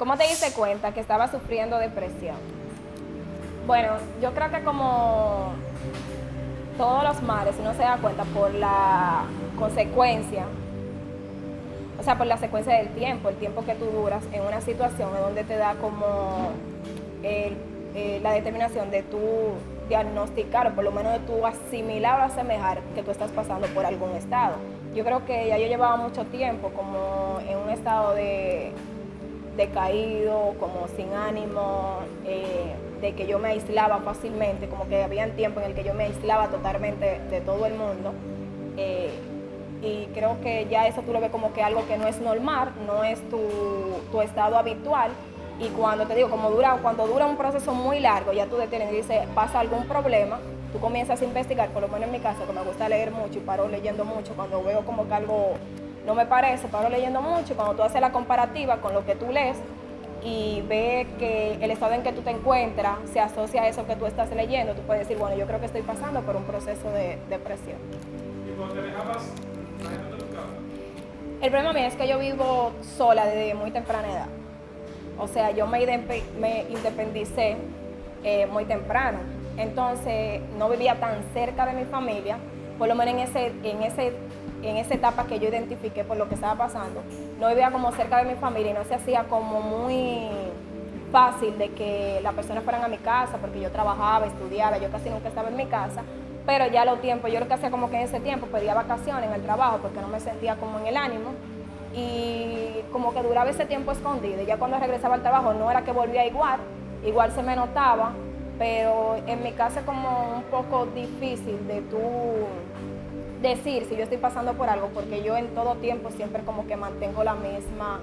¿Cómo te diste cuenta que estabas sufriendo depresión? Bueno, yo creo que como todos los males, uno se da cuenta por la consecuencia, o sea, por la secuencia del tiempo, el tiempo que tú duras en una situación en donde te da como la determinación de tú diagnosticar, o por lo menos de tú asimilar o asemejar que tú estás pasando por algún estado. Yo creo que ya yo llevaba mucho tiempo como en un estado de decaído, como sin ánimo, de que yo me aislaba fácilmente, como que había un tiempo en el que yo me aislaba totalmente de todo el mundo. Y creo que ya eso tú lo ves como que algo que no es normal, no es tu estado habitual. Y cuando te digo, cuando dura un proceso muy largo, ya tú detienes y dices, pasa algún problema, tú comienzas a investigar, por lo menos en mi caso, que me gusta leer mucho y paro leyendo mucho, cuando veo como que algo no me parece, paro leyendo mucho, y cuando tú haces la comparativa con lo que tú lees y ves que el estado en que tú te encuentras se asocia a eso que tú estás leyendo, tú puedes decir, bueno, yo creo que estoy pasando por un proceso de depresión. ¿Y cuando te alejabas, la gente no te buscaba? El problema mío es que yo vivo sola desde muy temprana edad. O sea, yo me independicé muy temprano. Entonces, no vivía tan cerca de mi familia, por lo menos en esa etapa que yo identifiqué por lo que estaba pasando. No vivía como cerca de mi familia y no se hacía como muy fácil de que las personas fueran a mi casa, porque yo trabajaba, estudiaba, yo casi nunca estaba en mi casa. Pero ya los tiempos, yo lo que hacía como que en ese tiempo pedía vacaciones en el trabajo porque no me sentía como en el ánimo. Y como que duraba ese tiempo escondido. Y ya cuando regresaba al trabajo no era que volvía igual se me notaba, pero en mi caso es como un poco difícil de tú decir si yo estoy pasando por algo, porque yo en todo tiempo siempre como que mantengo la misma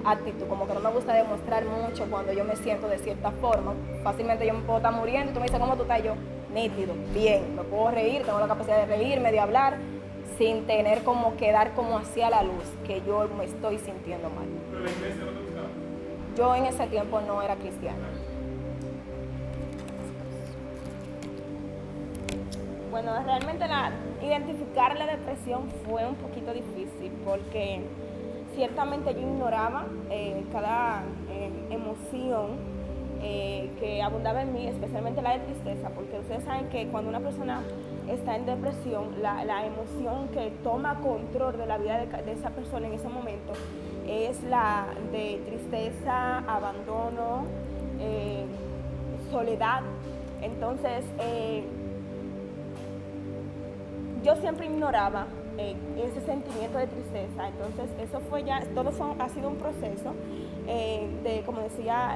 actitud, como que no me gusta demostrar mucho cuando yo me siento de cierta forma. Fácilmente yo me puedo estar muriendo y tú me dices, ¿cómo tú estás? Yo, nítido, bien, me puedo reír, tengo la capacidad de reírme, de hablar, sin tener como que dar como hacia la luz, que yo me estoy sintiendo mal. ¿Pero la iglesia no te buscaba? Yo en ese tiempo no era cristiana. Bueno, realmente identificar la depresión fue un poquito difícil porque ciertamente yo ignoraba cada emoción que abundaba en mí, especialmente la de tristeza, porque ustedes saben que cuando una persona está en depresión, la emoción que toma control de la vida de esa persona en ese momento es la de tristeza, abandono, soledad. Entonces, yo siempre ignoraba ese sentimiento de tristeza. Entonces, eso fue ya, ha sido un proceso de, como decía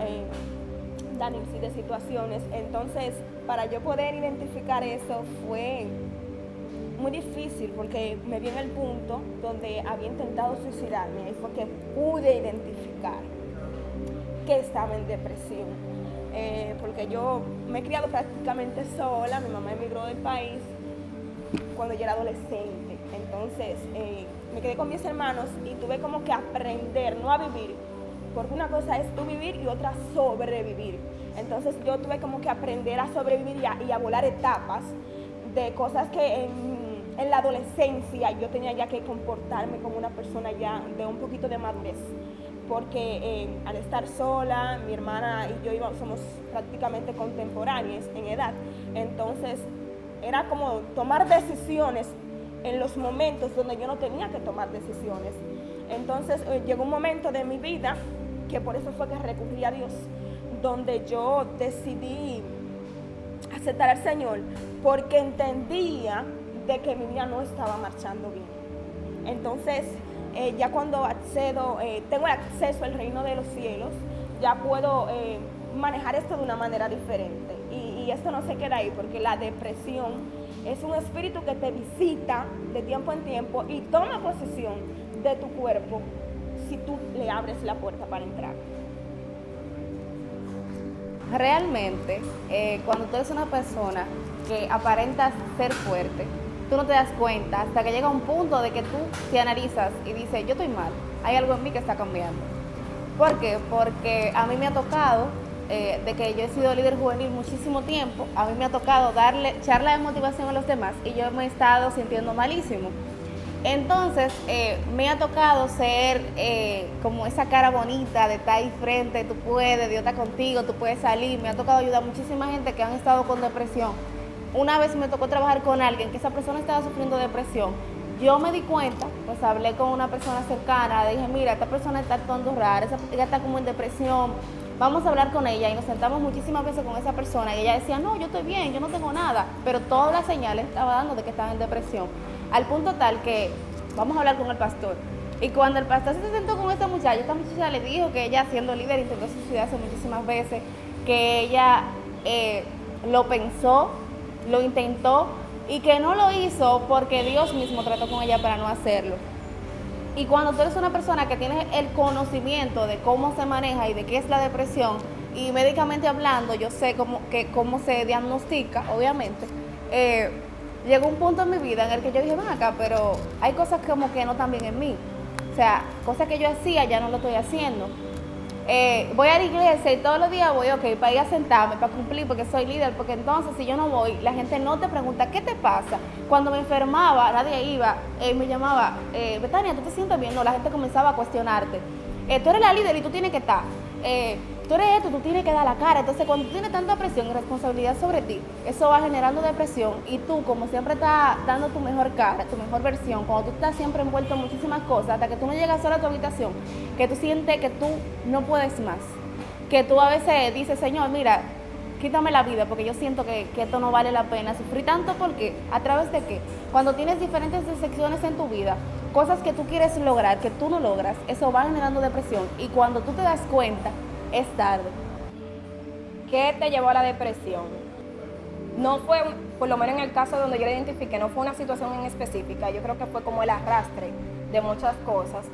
Danilsi, de situaciones. Entonces, para yo poder identificar eso fue muy difícil porque me vi en el punto donde había intentado suicidarme. Ahí fue que pude identificar que estaba en depresión. Porque yo me he criado prácticamente sola, mi mamá emigró del país cuando yo era adolescente. Entonces me quedé con mis hermanos y tuve como que aprender, no a vivir, porque una cosa es tú vivir y otra sobrevivir. Entonces yo tuve como que aprender a sobrevivir y a volar etapas de cosas que en la adolescencia yo tenía ya que comportarme como una persona ya de un poquito de madurez, porque al estar sola, mi hermana y yo somos prácticamente contemporáneas en edad. Entonces era como tomar decisiones en los momentos donde yo no tenía que tomar decisiones. Entonces llegó un momento de mi vida, que por eso fue que recurrí a Dios, donde yo decidí aceptar al Señor, porque entendía de que mi vida no estaba marchando bien. Entonces, ya cuando tengo el acceso al reino de los cielos, ya puedo manejar esto de una manera diferente. Y esto no se queda ahí, porque la depresión es un espíritu que te visita de tiempo en tiempo y toma posesión de tu cuerpo si tú le abres la puerta para entrar. Realmente, cuando tú eres una persona que aparenta ser fuerte, tú no te das cuenta hasta que llega un punto de que tú te analizas y dices, yo estoy mal, hay algo en mí que está cambiando. ¿Por qué? Porque a mí me ha tocado, de que yo he sido líder juvenil muchísimo tiempo, a mí me ha tocado darle charla de motivación a los demás y yo me he estado sintiendo malísimo. Entonces, me ha tocado ser como esa cara bonita de estar ahí frente, tú puedes, Dios está contigo, tú puedes salir. Me ha tocado ayudar a muchísima gente que han estado con depresión. Una vez me tocó trabajar con alguien que esa persona estaba sufriendo depresión. Yo me di cuenta, pues hablé con una persona cercana, dije, mira, esta persona está actuando rara, ella está como en depresión, vamos a hablar con ella. Y nos sentamos muchísimas veces con esa persona y ella decía, no, yo estoy bien, yo no tengo nada, pero todas las señales estaba dando de que estaba en depresión. Al punto tal que vamos a hablar con el pastor. Y cuando el pastor se sentó con esta muchacha le dijo que ella, siendo líder, intentó suicidarse muchísimas veces, que ella lo pensó, lo intentó y que no lo hizo porque Dios mismo trató con ella para no hacerlo. Y cuando tú eres una persona que tiene el conocimiento de cómo se maneja y de qué es la depresión, y médicamente hablando, yo sé cómo se diagnostica, obviamente, llegó un punto en mi vida en el que yo dije, ven acá, pero hay cosas como que no están bien en mí. O sea, cosas que yo hacía ya no lo estoy haciendo. Voy a la iglesia y todos los días voy, ok, para ir a sentarme, para cumplir, porque soy líder, porque entonces si yo no voy, la gente no te pregunta, ¿qué te pasa? Cuando me enfermaba, nadie iba, me llamaba, Betania, ¿tú te sientes bien? No, la gente comenzaba a cuestionarte. Tú eres la líder y tú tienes que estar. Tú eres esto, tú tienes que dar la cara. Entonces, cuando tú tienes tanta presión y responsabilidad sobre ti, eso va generando depresión y tú, como siempre estás dando tu mejor cara, tu mejor versión, cuando tú estás siempre envuelto en muchísimas cosas, hasta que tú no llegas sola a tu habitación, que tú sientes que tú no puedes más, que tú a veces dices, Señor, mira, quítame la vida porque yo siento que esto no vale la pena. Sufrí tanto porque, ¿a través de qué? Cuando tienes diferentes decepciones en tu vida, cosas que tú quieres lograr, que tú no logras, eso va generando depresión y cuando tú te das cuenta, es tarde. ¿Qué te llevó a la depresión? No fue, por lo menos en el caso donde yo la identifiqué, no fue una situación en específica. Yo creo que fue como el arrastre de muchas cosas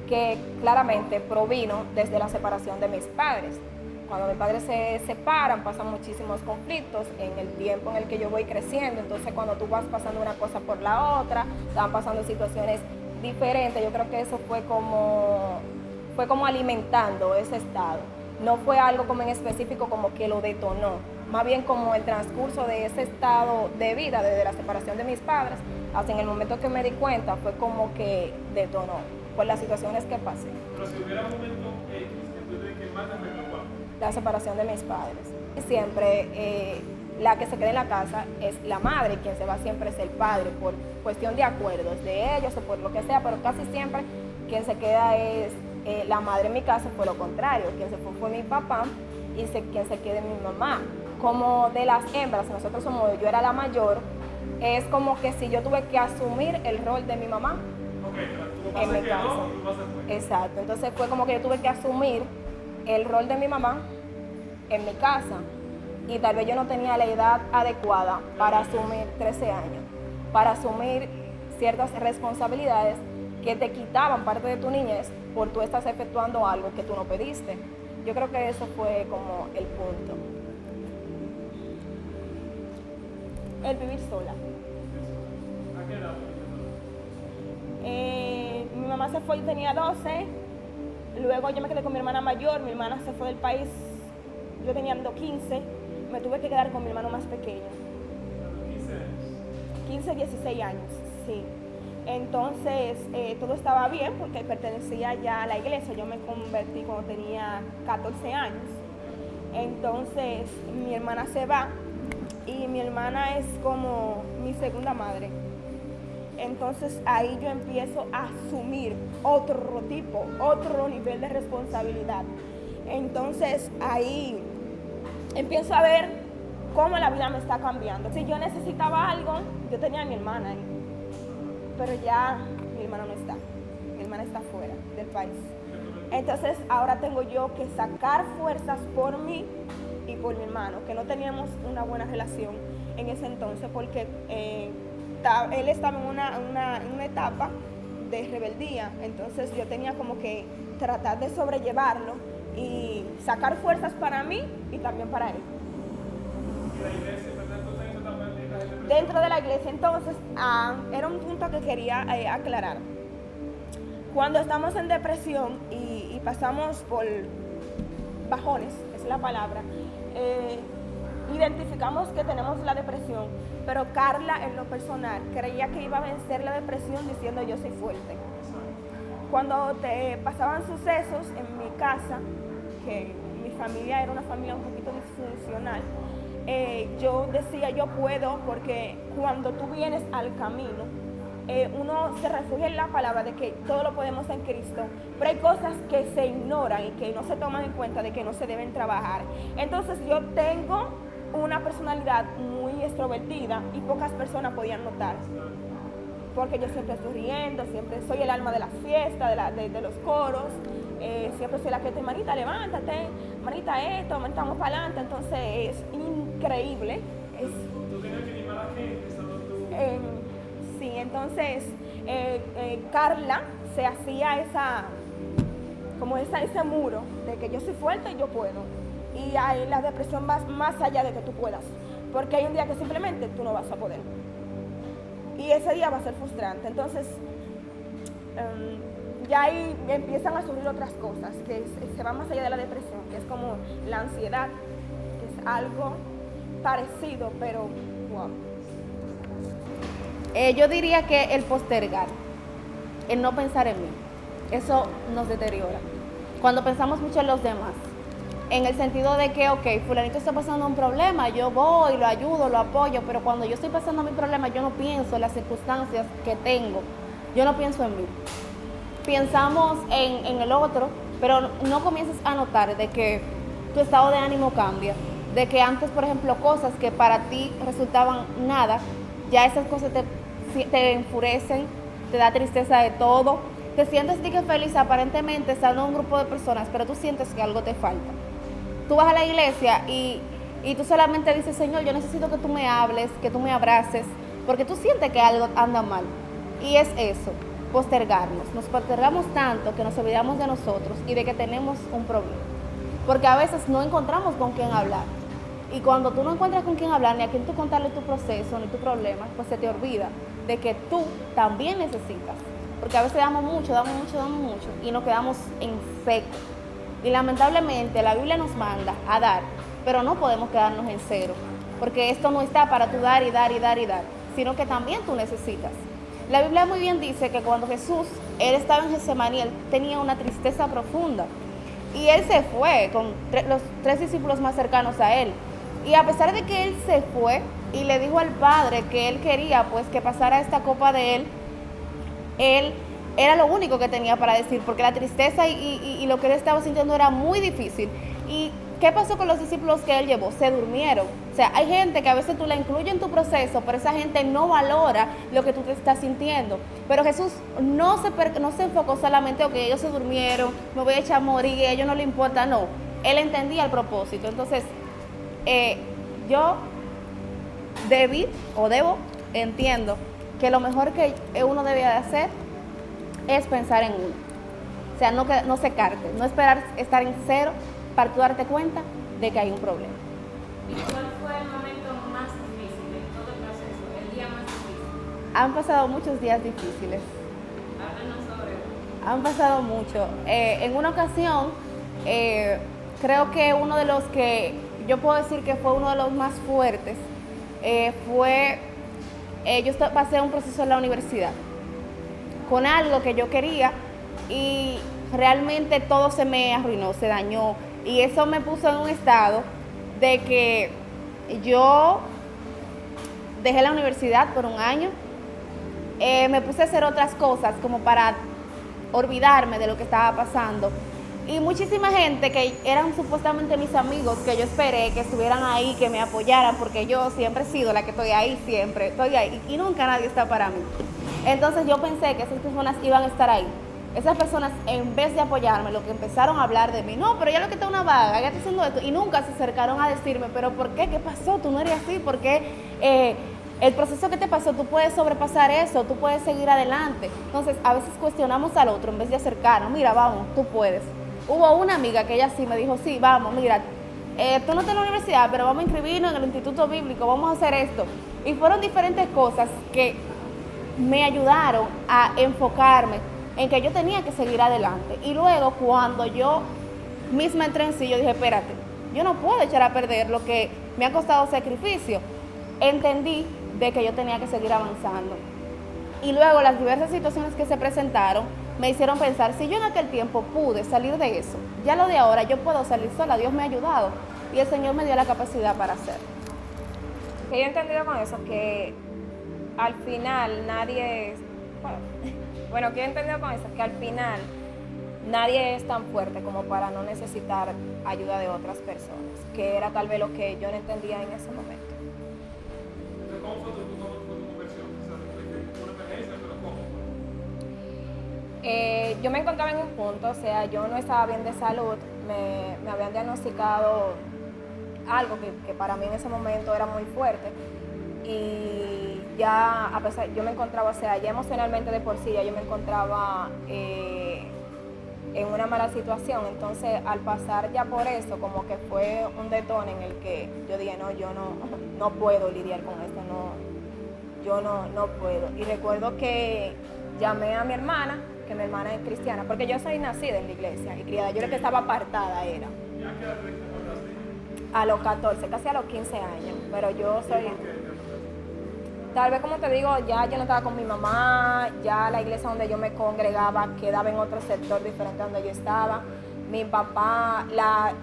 que claramente provino desde la separación de mis padres. Cuando mis padres se separan, pasan muchísimos conflictos en el tiempo en el que yo voy creciendo. Entonces, cuando tú vas pasando una cosa por la otra, están pasando situaciones diferentes. Yo creo que eso fue como alimentando ese estado. No fue algo como en específico como que lo detonó, más bien como el transcurso de ese estado de vida desde la separación de mis padres hasta en el momento que me di cuenta fue como que detonó por las situaciones que pasé. Pero si hubiera un momento X, entonces, ¿qué más te preocupa? La separación de mis padres. Y siempre la que se queda en la casa es la madre, quien se va siempre es el padre, por cuestión de acuerdos de ellos o por lo que sea, pero casi siempre quien se queda es la madre. En mi caso fue lo contrario, quien se fue mi papá y quien se queda es mi mamá. Como de las hembras, yo era la mayor, es como que si yo tuve que asumir el rol de mi mamá en mi casa. Exacto, entonces fue como que yo tuve que asumir el rol de mi mamá en mi casa y tal vez yo no tenía la edad adecuada para asumir 13 años, para asumir ciertas responsabilidades que te quitaban parte de tu niñez por tú estás efectuando algo que tú no pediste. Yo creo que eso fue como el punto. El vivir sola. ¿A qué edad? Mi mamá se fue y tenía 12, luego yo me quedé con mi hermana mayor, mi hermana se fue del país, yo tenía 15, me tuve que quedar con mi hermano más pequeño. ¿A los 15 años? 15, 16 años, sí. Entonces, todo estaba bien porque pertenecía ya a la iglesia. Yo me convertí cuando tenía 14 años. Entonces, mi hermana se va y mi hermana es como mi segunda madre. Entonces, ahí yo empiezo a asumir otro nivel de responsabilidad. Entonces, ahí empiezo a ver cómo la vida me está cambiando. Si yo necesitaba algo, yo tenía a mi hermana ahí. Pero ya mi hermana no está, mi hermana está fuera del país. Entonces ahora tengo yo que sacar fuerzas por mí y por mi hermano, que no teníamos una buena relación en ese entonces porque él estaba en una etapa de rebeldía, entonces yo tenía como que tratar de sobrellevarlo y sacar fuerzas para mí y también para él. ¿Y la iglesia está en esa etapa de la depresión? Dentro de la iglesia, entonces, era un punto que quería aclarar. Cuando estamos en depresión y pasamos por bajones, es la palabra, identificamos que tenemos la depresión, pero Carla en lo personal creía que iba a vencer la depresión diciendo yo soy fuerte. Cuando te pasaban sucesos en mi casa, que mi familia era una familia un poquito disfuncional, yo decía yo puedo, porque cuando tú vienes al camino, uno se refugia en la palabra de que todo lo podemos en Cristo, pero hay cosas que se ignoran y que no se toman en cuenta de que no se deben trabajar. Entonces yo tengo una personalidad muy extrovertida y pocas personas podían notar, porque yo siempre estoy riendo, siempre soy el alma de las fiestas, de los coros, siempre soy la que te, manita, levántate, manita esto, manita, vamos para adelante. Entonces es increíble. Tú tienes que animar a la gente estando tú. Sí, entonces Carla se hacía ese muro de que yo soy fuerte y yo puedo. Y hay la depresión más allá de que tú puedas, porque hay un día que simplemente tú no vas a poder. Y ese día va a ser frustrante. Entonces, ya ahí empiezan a surgir otras cosas que se van más allá de la depresión, que es como la ansiedad, que es algo parecido, pero wow. Yo diría que el postergar, el no pensar en mí, eso nos deteriora. Cuando pensamos mucho en los demás, en el sentido de que, ok, fulanito está pasando un problema, yo voy, lo ayudo, lo apoyo, pero cuando yo estoy pasando mi problema, yo no pienso en las circunstancias que tengo, yo no pienso en mí. Pensamos en el otro, pero no comienzas a notar de que tu estado de ánimo cambia, de que antes, por ejemplo, cosas que para ti resultaban nada, ya esas cosas te enfurecen, te da tristeza de todo, te sientes feliz aparentemente estando en un grupo de personas, pero tú sientes que algo te falta. Tú vas a la iglesia y tú solamente dices, Señor, yo necesito que tú me hables, que tú me abraces, porque tú sientes que algo anda mal. Y es eso, postergarnos. Nos postergamos tanto que nos olvidamos de nosotros y de que tenemos un problema. Porque a veces no encontramos con quién hablar. Y cuando tú no encuentras con quién hablar, ni a quién tú contarle tu proceso, ni tu problema, pues se te olvida de que tú también necesitas. Porque a veces damos mucho y nos quedamos en seco. Y lamentablemente la Biblia nos manda a dar, pero no podemos quedarnos en cero, porque esto no está para tú dar y dar y dar y dar, sino que también tú necesitas. La Biblia muy bien dice que cuando Jesús, él estaba en Getsemaní, él tenía una tristeza profunda, y él se fue con los 3 discípulos más cercanos a él, y a pesar de que él se fue y le dijo al Padre que él quería pues que pasara esta copa de él era lo único que tenía para decir, porque la tristeza y lo que él estaba sintiendo era muy difícil. ¿Y qué pasó con los discípulos que él llevó? Se durmieron. O sea, hay gente que a veces tú la incluyes en tu proceso, pero esa gente no valora lo que tú te estás sintiendo. Pero Jesús no se enfocó solamente, ok, ellos se durmieron, me voy a echar a morir, a ellos no les importa, no. Él entendía el propósito. Entonces, yo entiendo que lo mejor que uno debía de hacer es pensar en uno. O sea, no secarte, no esperar estar en cero para tú darte cuenta de que hay un problema. ¿Y cuál fue el momento más difícil de todo el proceso, el día más difícil? Han pasado muchos días difíciles. Háblanos sobre eso. Han pasado mucho. En una ocasión, creo que uno de los que yo puedo decir que fue uno de los más fuertes, yo pasé un proceso en la universidad con algo que yo quería y realmente todo se me arruinó, se dañó, y eso me puso en un estado de que yo dejé la universidad por un año, me puse a hacer otras cosas como para olvidarme de lo que estaba pasando, y muchísima gente que eran supuestamente mis amigos, que yo esperé que estuvieran ahí, que me apoyaran, porque yo siempre he sido la que estoy ahí, siempre estoy ahí, y nunca nadie está para mí. Entonces yo pensé que esas personas iban a estar ahí. Esas personas, en vez de apoyarme, lo que empezaron a hablar de mí, no, pero ella lo que está una vaga, ella está haciendo esto, y nunca se acercaron a decirme, pero ¿por qué? ¿Qué pasó? Tú no eres así, ¿por qué? El proceso que te pasó, tú puedes sobrepasar eso, tú puedes seguir adelante. Entonces, a veces cuestionamos al otro en vez de acercarnos, mira, vamos, tú puedes. Hubo una amiga que ella sí me dijo, sí, vamos, mira, tú no estás en la universidad, pero vamos a inscribirnos en el Instituto Bíblico, vamos a hacer esto. Y fueron diferentes cosas que me ayudaron a enfocarme en que yo tenía que seguir adelante. Y luego, cuando yo misma entré en sí, yo dije, espérate, yo no puedo echar a perder lo que me ha costado sacrificio, entendí de que yo tenía que seguir avanzando. Y luego las diversas situaciones que se presentaron me hicieron pensar, si yo en aquel tiempo pude salir de eso, ya lo de ahora yo puedo salir sola, Dios me ha ayudado y el Señor me dio la capacidad para hacerlo. Que yo he entendido con eso que al final nadie es, bueno, que yo he entendido con eso que al final nadie es tan fuerte como para no necesitar ayuda de otras personas, que era tal vez lo que yo no entendía en ese momento. ¿Cómo fue tu conversión? O sea, una emergencia, pero ¿cómo? Yo me encontraba en un punto, o sea, yo no estaba bien de salud, me habían diagnosticado algo que para mí en ese momento era muy fuerte y ya a pesar, yo me encontraba, o sea, ya emocionalmente de por sí, ya yo me encontraba en una mala situación, entonces al pasar ya por eso, como que fue un detón en el que yo dije, no, yo no puedo lidiar con esto, yo no puedo. Y recuerdo que llamé a mi hermana, que mi hermana es cristiana, porque yo soy nacida en la iglesia y criada, yo lo que estaba apartada era. ¿Ya qué edad te encontraste? A los 14, casi a los 15 años, pero yo soy... Tal vez, como te digo, ya yo no estaba con mi mamá, ya la iglesia donde yo me congregaba quedaba en otro sector diferente a donde yo estaba. Mi papá,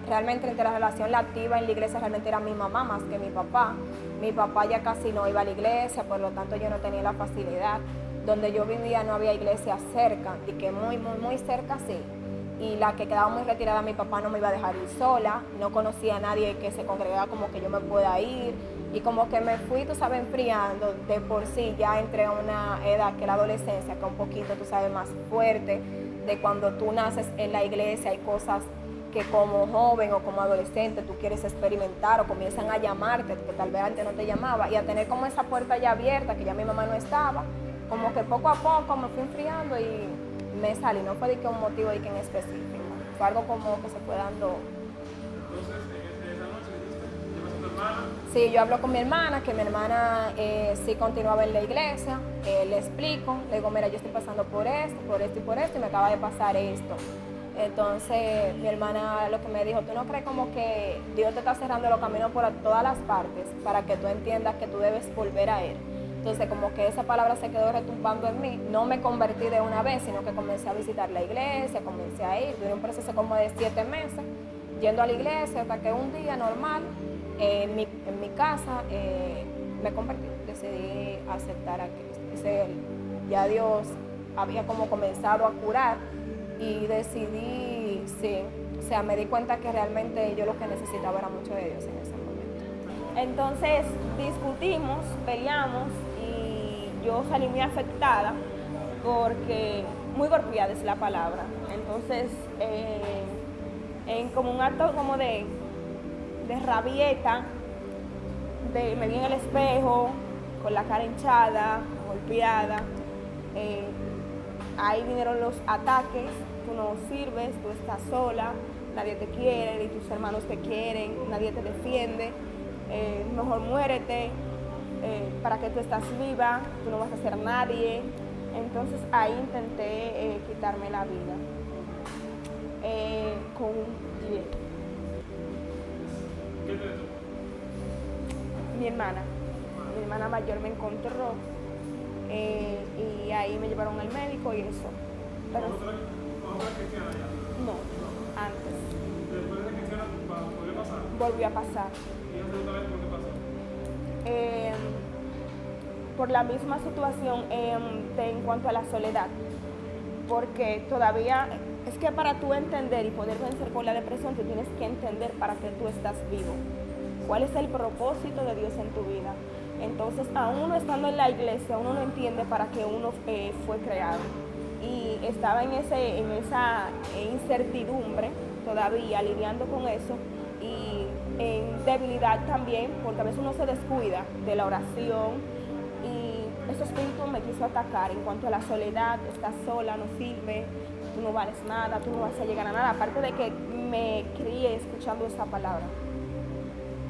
realmente la relación la activa en la iglesia realmente era mi mamá más que mi papá. Mi papá ya casi no iba a la iglesia, por lo tanto yo no tenía la facilidad. Donde yo vivía no había iglesia cerca, y que muy cerca sí. Y la que quedaba muy retirada, mi papá no me iba a dejar ir sola, no conocía a nadie que se congregara como que yo me pueda ir. Y como que me fui, tú sabes, enfriando de por sí, ya entré a una edad que la adolescencia, que es un poquito, tú sabes, más fuerte, de cuando tú naces en la iglesia, hay cosas que como joven o como adolescente tú quieres experimentar o comienzan a llamarte, que tal vez antes no te llamaba, y a tener como esa puerta ya abierta, que ya mi mamá no estaba, como que poco a poco me fui enfriando y me salí, no fue de que un motivo de que en específico, fue algo como que se fue dando. Entonces, esa noche dijiste, ¿llevas a tu hermana? Sí, yo hablo con mi hermana, que mi hermana sí continuaba en la iglesia, le explico, le digo, mira, yo estoy pasando por esto y me acaba de pasar esto. Entonces mi hermana lo que me dijo, ¿tú no crees como que Dios te está cerrando los caminos por todas las partes para que tú entiendas que tú debes volver a Él? Entonces como que esa palabra se quedó retumbando en mí, no me convertí de una vez, sino que comencé a visitar la iglesia, comencé a ir, duré un proceso como de 7 meses, yendo a la iglesia hasta que un día normal, en mi casa, me convertí, decidí aceptar a Cristo. Ya Dios había como comenzado a curar y decidí, sí, o sea, me di cuenta que realmente yo lo que necesitaba era mucho de Dios en ese momento. Entonces discutimos, peleamos y yo salí muy afectada porque muy golpeada es la palabra. Entonces, en como un acto como de rabieta, me vi en el espejo con la cara hinchada, golpeada. Ahí vinieron los ataques, tú no sirves, tú estás sola, nadie te quiere, ni tus hermanos te quieren, nadie te defiende, mejor muérete, para que tú estás viva, tú no vas a ser nadie. Entonces ahí intenté quitarme la vida con un pie. ¿Qué te detuvo? Mi hermana mayor me encontró y ahí me llevaron al médico y eso. Pero ¿Cuándo tú eres cristiana ya? no, antes. Después de ser cristiana, ¿volvió a pasar? Volvió a pasar. ¿Y la segunda vez por qué pasó? Por la misma situación en cuanto a la soledad, porque todavía es que para tú entender y poder vencer con la depresión, tú tienes que entender para qué tú estás vivo, cuál es el propósito de Dios en tu vida. Entonces, aún uno estando en la iglesia, uno no entiende para qué uno fue creado, y estaba en esa incertidumbre todavía, lidiando con eso, y en debilidad también, porque a veces uno se descuida de la oración. Y ese espíritu me quiso atacar en cuanto a la soledad, estás sola, no sirve, tú no vales nada, tú no vas a llegar a nada. Aparte de que me crié escuchando esa palabra,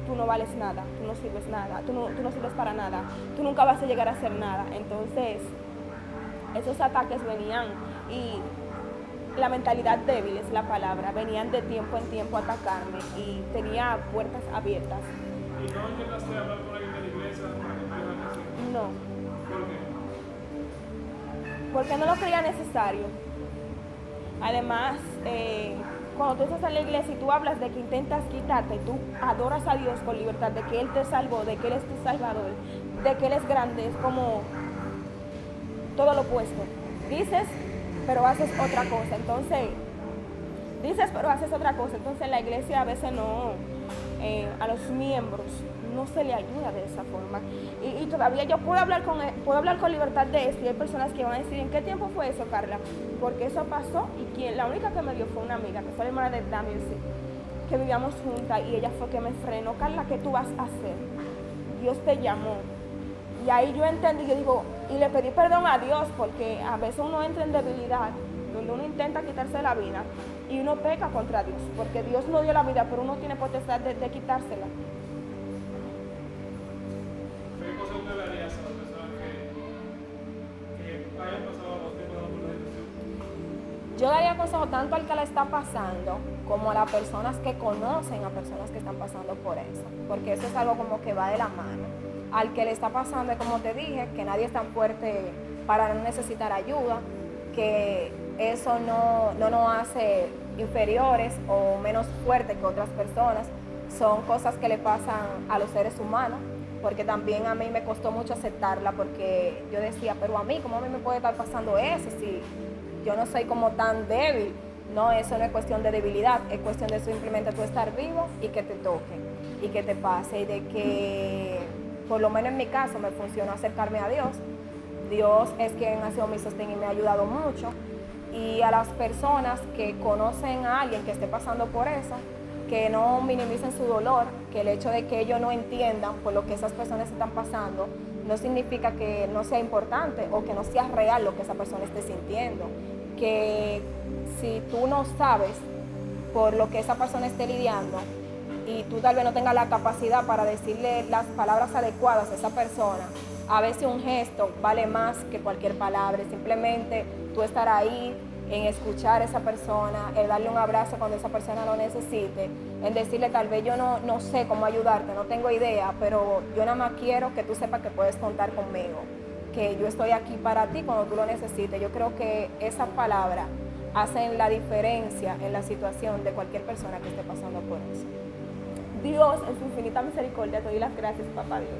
tú no vales nada, tú no sirves nada, tú no sirves para nada, tú nunca vas a llegar a hacer nada. Entonces, esos ataques venían y la mentalidad débil es la palabra, venían de tiempo en tiempo a atacarme y tenía puertas abiertas. ¿Y no llegaste a hablar con alguien de la iglesia para que te hagan así? No, ¿Por qué? porque no lo creía necesario. Además, cuando tú estás en la iglesia y tú hablas de que intentas quitarte, tú adoras a Dios con libertad, de que Él te salvó, de que Él es tu salvador, de que Él es grande, es como todo lo opuesto. Dices, pero haces otra cosa. Entonces, en la iglesia a veces no, a los miembros no se le ayuda de esa forma. Y todavía yo puedo hablar con libertad de esto, y hay personas que van a decir, ¿en qué tiempo fue eso, Carla? Porque eso pasó, y la única que me dio fue una amiga, que fue la hermana de Damian, que vivíamos juntas, y ella fue que me frenó. Carla, ¿qué tú vas a hacer? Dios te llamó. Y ahí yo entendí, yo digo, y le pedí perdón a Dios, porque a veces uno entra en debilidad, donde uno intenta quitarse la vida, y uno peca contra Dios, porque Dios no dio la vida, pero uno tiene potestad de quitársela. ¿Qué cosas tú le darías a las personas que hayan pasado los tiempos de la depresión? Yo daría consejo tanto al que la está pasando como a las personas que conocen a personas que están pasando por eso, porque eso es algo como que va de la mano. Al que le está pasando, como te dije, que nadie es tan fuerte para no necesitar ayuda, que eso no nos hace inferiores o menos fuertes que otras personas. Son cosas que le pasan a los seres humanos, porque también a mí me costó mucho aceptarla, porque yo decía, pero a mí, ¿cómo a mí me puede estar pasando eso si yo no soy como tan débil? No, eso no es cuestión de debilidad, es cuestión de simplemente tú estar vivo y que te toque y que te pase, y de que, por lo menos en mi caso, me funcionó acercarme a Dios. Dios es quien ha sido mi sostén y me ha ayudado mucho. Y a las personas que conocen a alguien que esté pasando por eso, que no minimicen su dolor, que el hecho de que ellos no entiendan por lo que esas personas están pasando no significa que no sea importante o que no sea real lo que esa persona esté sintiendo. Que si tú no sabes por lo que esa persona esté lidiando y tú tal vez no tengas la capacidad para decirle las palabras adecuadas a esa persona, a veces un gesto vale más que cualquier palabra. Simplemente tú estar ahí, en escuchar a esa persona, en darle un abrazo cuando esa persona lo necesite, en decirle, tal vez yo no sé cómo ayudarte, no tengo idea, pero yo nada más quiero que tú sepas que puedes contar conmigo, que yo estoy aquí para ti cuando tú lo necesites. Yo creo que esas palabras hacen la diferencia en la situación de cualquier persona que esté pasando por eso. Dios, en su infinita misericordia, te doy las gracias, papá Dios.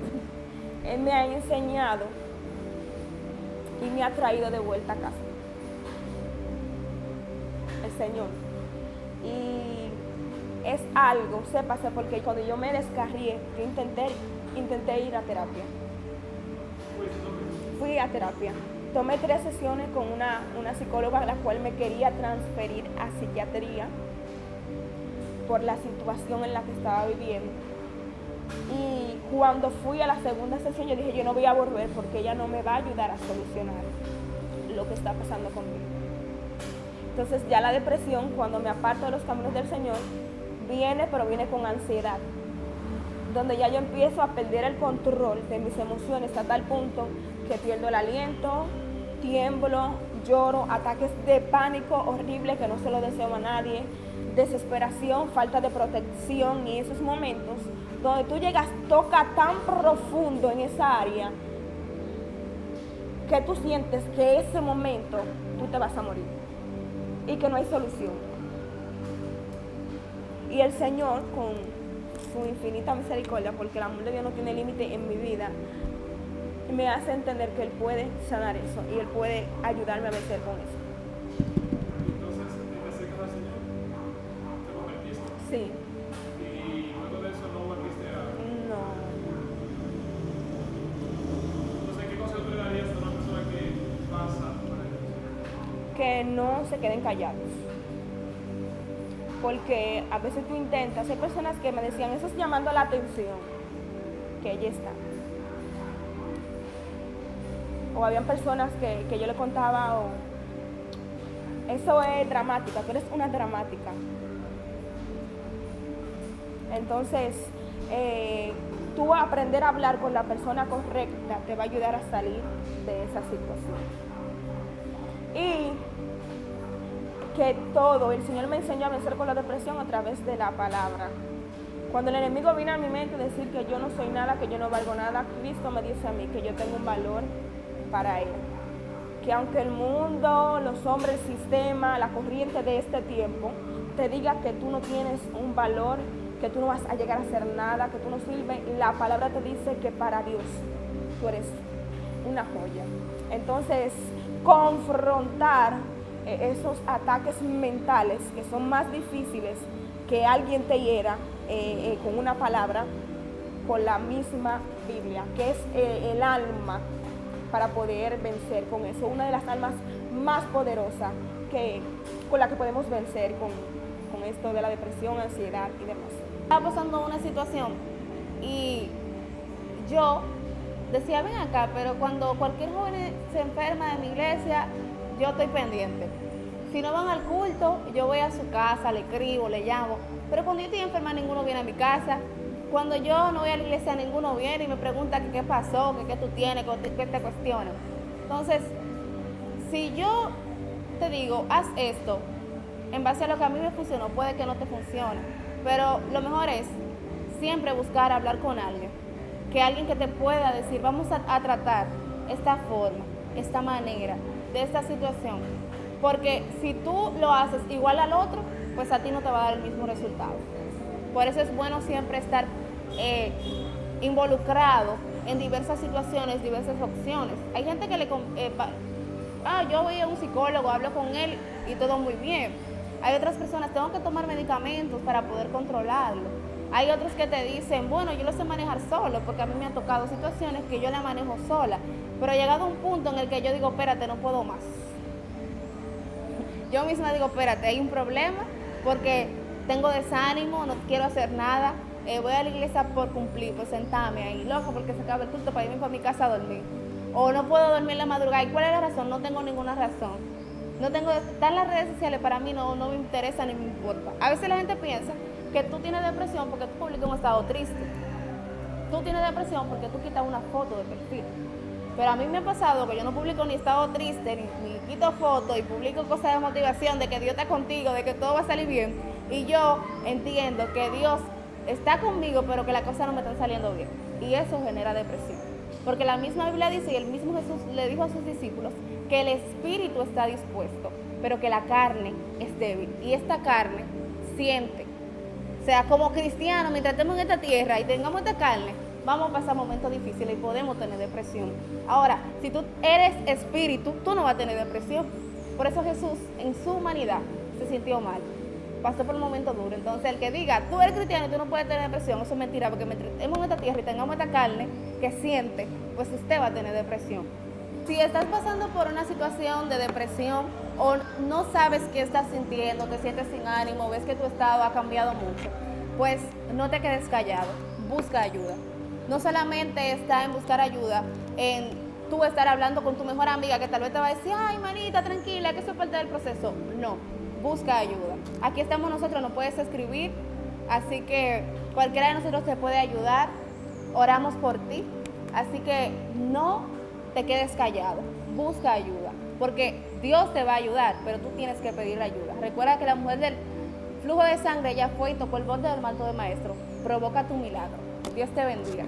Él me ha enseñado y me ha traído de vuelta a casa. El Señor. Y es algo, sépase, porque cuando yo me descarrié, yo intenté ir a terapia. Fui a terapia. Tomé 3 sesiones con una psicóloga, la cual me quería transferir a psiquiatría por la situación en la que estaba viviendo. Y cuando fui a la segunda sesión, yo dije, yo no voy a volver porque ella no me va a ayudar a solucionar lo que está pasando conmigo. Entonces ya la depresión, cuando me aparto de los caminos del Señor, viene, pero viene con ansiedad, donde ya yo empiezo a perder el control de mis emociones a tal punto que pierdo el aliento, tiemblo, lloro, ataques de pánico horribles que no se lo deseo a nadie, desesperación, falta de protección, y esos momentos donde tú llegas, toca tan profundo en esa área que tú sientes que ese momento tú te vas a morir y que no hay solución. Y el Señor, con su infinita misericordia, porque el amor de Dios no tiene límite en mi vida, me hace entender que Él puede sanar eso y Él puede ayudarme a vencer con eso. Entonces, ¿te acercas al Señor? ¿Te convertiste? Sí. Y luego de eso no volviste a... No. Entonces, ¿qué consejo tú le darías a una persona que pasa por eso? Que no se queden callados. Porque a veces tú intentas, hay personas que me decían, eso es llamando la atención, que ella está. O habían personas que yo le contaba, eso es dramática, tú eres una dramática. Entonces, tú aprender a hablar con la persona correcta te va a ayudar a salir de esa situación. Y que todo, el Señor me enseñó a vencer con la depresión a través de la palabra. Cuando el enemigo viene a mi mente a decir que yo no soy nada, que yo no valgo nada, Cristo me dice a mí que yo tengo un valor para Él. Que aunque el mundo, los hombres, el sistema, la corriente de este tiempo te diga que tú no tienes un valor, que tú no vas a llegar a hacer nada, que tú no sirves, la palabra te dice que para Dios tú eres una joya. Entonces, confrontar esos ataques mentales que son más difíciles que alguien te hiera con una palabra, con la misma Biblia, que es el alma para poder vencer con eso. Una de las almas más poderosas con la que podemos vencer con esto de la depresión, ansiedad y demás. Estaba pasando una situación y yo decía, ven acá, pero cuando cualquier joven se enferma de mi iglesia, yo estoy pendiente. Si no van al culto, yo voy a su casa, le escribo, le llamo. Pero cuando yo estoy enferma, ninguno viene a mi casa. Cuando yo no voy a la iglesia, ninguno viene y me pregunta qué pasó, qué tú tienes, qué te cuestiona. Entonces, si yo te digo, haz esto, en base a lo que a mí me funcionó, puede que no te funcione. Pero lo mejor es siempre buscar hablar con alguien. Que alguien que te pueda decir, vamos a tratar esta forma, esta manera, de esta situación. Porque si tú lo haces igual al otro, pues a ti no te va a dar el mismo resultado. Por eso es bueno siempre estar involucrado en diversas situaciones, diversas opciones. Hay gente que yo voy a un psicólogo, hablo con él y todo muy bien. Hay otras personas, tengo que tomar medicamentos para poder controlarlo. Hay otros que te dicen, bueno, yo lo sé manejar solo, porque a mí me han tocado situaciones que yo la manejo sola. Pero he llegado a un punto en el que yo digo, espérate, no puedo más. Yo misma digo, espérate, hay un problema porque tengo desánimo, no quiero hacer nada, voy a la iglesia por cumplir, por sentarme ahí, loco, porque se acaba el culto para irme para mi casa a dormir. O no puedo dormir en la madrugada. ¿Y cuál es la razón? No tengo ninguna razón. Estar en las redes sociales para mí no me interesa ni me importa. A veces la gente piensa que tú tienes depresión porque tú publicas un estado triste. Tú tienes depresión porque tú quitas una foto de perfil. Pero a mí me ha pasado que yo no publico ni estado triste, ni quito fotos y publico cosas de motivación, de que Dios está contigo, de que todo va a salir bien. Y yo entiendo que Dios está conmigo, pero que las cosas no me están saliendo bien. Y eso genera depresión. Porque la misma Biblia dice, y el mismo Jesús le dijo a sus discípulos, que el espíritu está dispuesto, pero que la carne es débil. Y esta carne siente. O sea, como cristianos, mientras estemos en esta tierra y tengamos esta carne, vamos a pasar momentos difíciles y podemos tener depresión. Ahora, si tú eres espíritu, tú no vas a tener depresión. Por eso Jesús, en su humanidad, se sintió mal. Pasó por un momento duro. Entonces, el que diga, tú eres cristiano y tú no puedes tener depresión, eso es mentira, porque mientras estemos en esta tierra y tengamos esta carne que siente, pues usted va a tener depresión. Si estás pasando por una situación de depresión o no sabes qué estás sintiendo, te sientes sin ánimo, ves que tu estado ha cambiado mucho, pues no te quedes callado, busca ayuda. No solamente está en buscar ayuda, en tú estar hablando con tu mejor amiga que tal vez te va a decir, ay, manita, tranquila, que eso es parte del proceso. No, busca ayuda. Aquí estamos nosotros, nos puedes escribir, así que cualquiera de nosotros te puede ayudar. Oramos por ti, así que no te quedes callado, busca ayuda, porque Dios te va a ayudar, pero tú tienes que pedir ayuda. Recuerda que la mujer del flujo de sangre ya fue y tocó el borde del manto del maestro. Provoca tu milagro. Dios te bendiga.